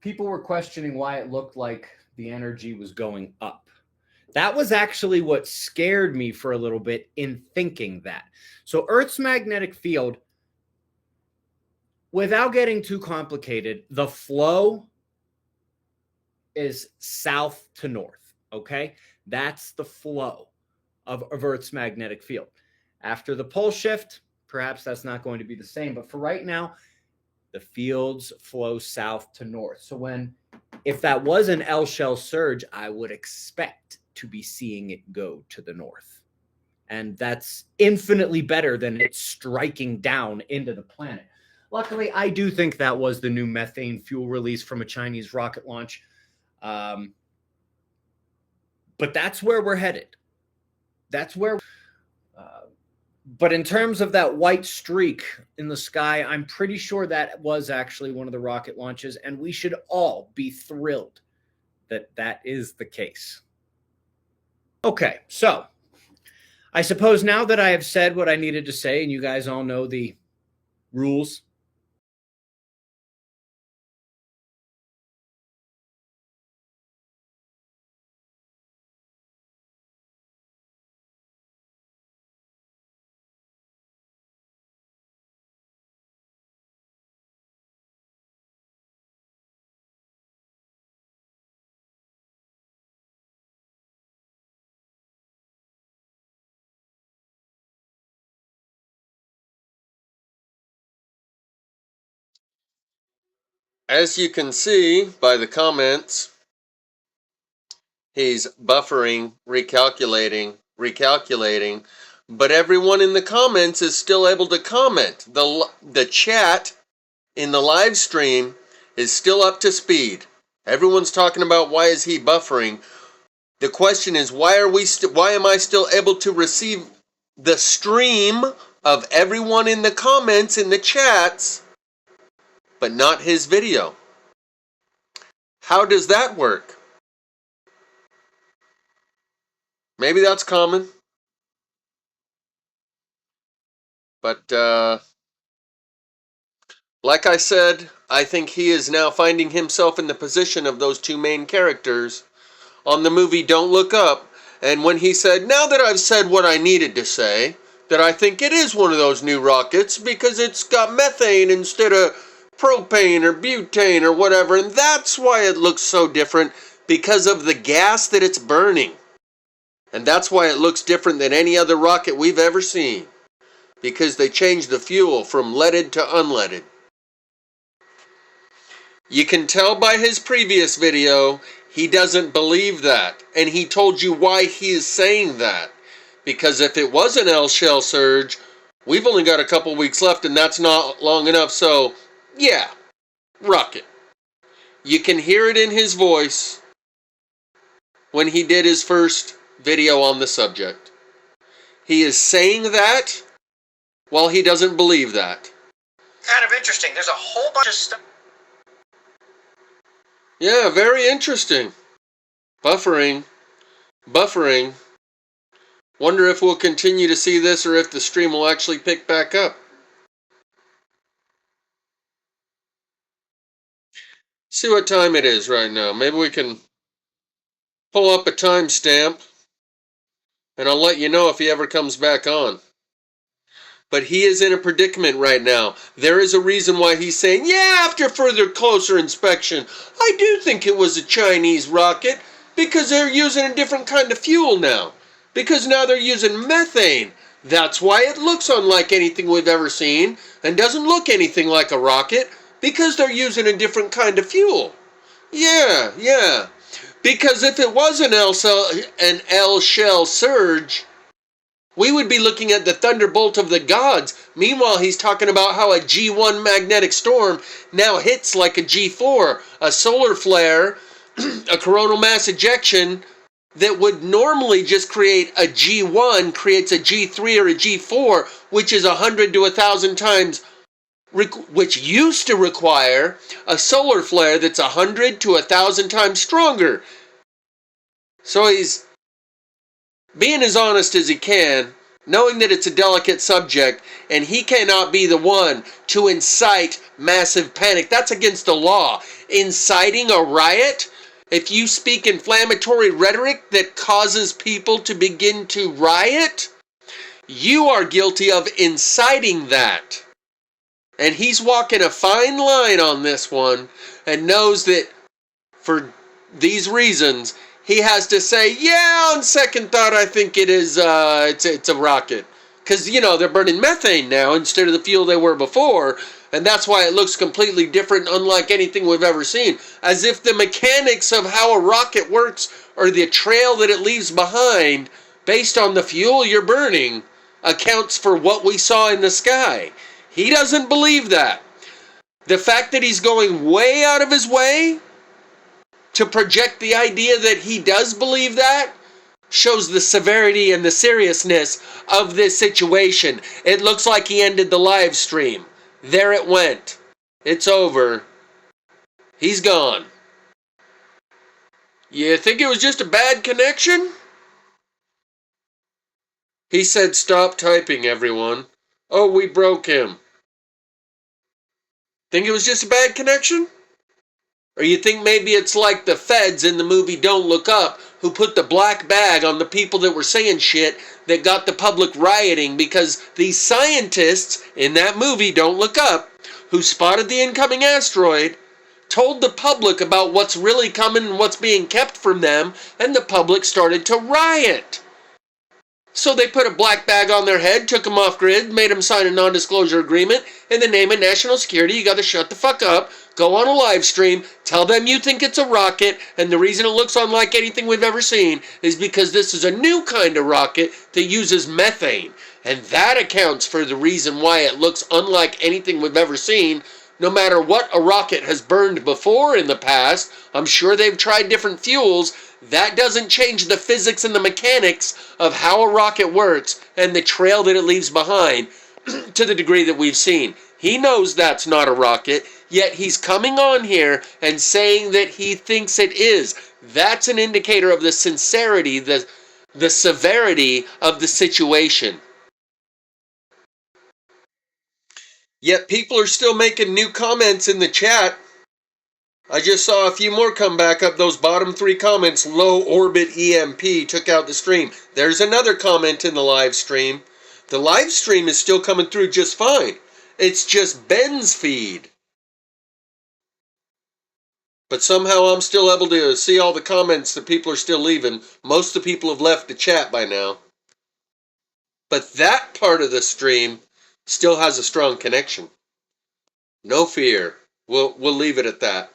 people were questioning why it looked like the energy was going up. That was actually what scared me for a little bit in thinking that. So Earth's magnetic field, without getting too complicated, the flow is south to north, okay? That's the flow of Earth's magnetic field. After the pole shift, perhaps that's not going to be the same, but for right now, the fields flow south to north. So if that was an L shell surge, I would expect to be seeing it go to the north. And that's infinitely better than it striking down into the planet. Luckily, I do think that was the new methane fuel release from a Chinese rocket launch. But that's where we're headed. That's where. But in terms of that white streak in the sky, I'm pretty sure that was actually one of the rocket launches, and we should all be thrilled that that is the case. Okay, so I suppose now that I have said what I needed to say, and you guys all know the rules. As you can see by the comments, he's buffering, recalculating, but everyone in the comments is still able to comment. The chat in the live stream is still up to speed. Everyone's talking about why is he buffering. The question is, why am I still able to receive the stream of everyone in the comments in the chats, but not his video? How does that work? Maybe that's common. But like I said, I think he is now finding himself in the position of those two main characters on the movie Don't Look Up. And when he said, now that I've said what I needed to say, that I think it is one of those new rockets because it's got methane instead of propane or butane or whatever, and that's why it looks so different, because of the gas that it's burning. And that's why it looks different than any other rocket we've ever seen, because they changed the fuel from leaded to unleaded. You can tell by his previous video, he doesn't believe that. And he told you why he is saying that. Because if it was an L shell surge, we've only got a couple weeks left and that's not long enough. So, yeah, rocket. You can hear it in his voice when he did his first video on the subject. He is saying that while he doesn't believe that. Kind of interesting. There's a whole bunch of stuff. Yeah, very interesting. Buffering. Wonder if we'll continue to see this or if the stream will actually pick back up. See what time it is right now. Maybe we can pull up a timestamp and I'll let you know if he ever comes back on. But he is in a predicament right now. There is a reason why he's saying, yeah, after further closer inspection, I do think it was a Chinese rocket because they're using a different kind of fuel now. Because now they're using methane. That's why it looks unlike anything we've ever seen and doesn't look anything like a rocket, because they're using a different kind of fuel. Yeah. Because if it was an L shell surge, we would be looking at the thunderbolt of the gods. Meanwhile, he's talking about how a G1 magnetic storm now hits like a G4, a solar flare, a coronal mass ejection that would normally just create a G1, creates a G3 or a G4, which is 100 to 1,000 times, which used to require a solar flare that's 100 to 1,000 times stronger. So he's being as honest as he can, knowing that it's a delicate subject, and he cannot be the one to incite massive panic. That's against the law. Inciting a riot, if you speak inflammatory rhetoric that causes people to begin to riot, you are guilty of inciting that. And he's walking a fine line on this one and knows that for these reasons, he has to say, yeah, on second thought, I think it is, it's a rocket. Because, you know, they're burning methane now instead of the fuel they were before. And that's why it looks completely different, unlike anything we've ever seen. As if the mechanics of how a rocket works or the trail that it leaves behind, based on the fuel you're burning, accounts for what we saw in the sky. He doesn't believe that. The fact that he's going way out of his way to project the idea that he does believe that shows the severity and the seriousness of this situation. It looks like he ended the live stream. There it went. It's over. He's gone. You think it was just a bad connection? He said stop typing, everyone. Oh, we broke him. Think it was just a bad connection? Or you think maybe it's like the feds in the movie Don't Look Up, who put the black bag on the people that were saying shit that got the public rioting because these scientists in that movie Don't Look Up, who spotted the incoming asteroid, told the public about what's really coming and what's being kept from them, and the public started to riot. So they put a black bag on their head, took them off grid, made them sign a non-disclosure agreement. In the name of national security, you got to shut the fuck up, go on a live stream, tell them you think it's a rocket, and the reason it looks unlike anything we've ever seen is because this is a new kind of rocket that uses methane. And that accounts for the reason why it looks unlike anything we've ever seen. No matter what a rocket has burned before in the past, I'm sure they've tried different fuels. That doesn't change the physics and the mechanics of how a rocket works and the trail that it leaves behind to the degree that we've seen. He knows that's not a rocket, yet he's coming on here and saying that he thinks it is. That's an indicator of the sincerity, the severity of the situation. Yet people are still making new comments in the chat. I just saw a few more come back up. Those bottom 3 comments, low orbit EMP, took out the stream. There's another comment in the live stream. The live stream is still coming through just fine. It's just Ben's feed. But somehow I'm still able to see all the comments that people are still leaving. Most of the people have left the chat by now. But that part of the stream still has a strong connection. No fear. We'll leave it at that.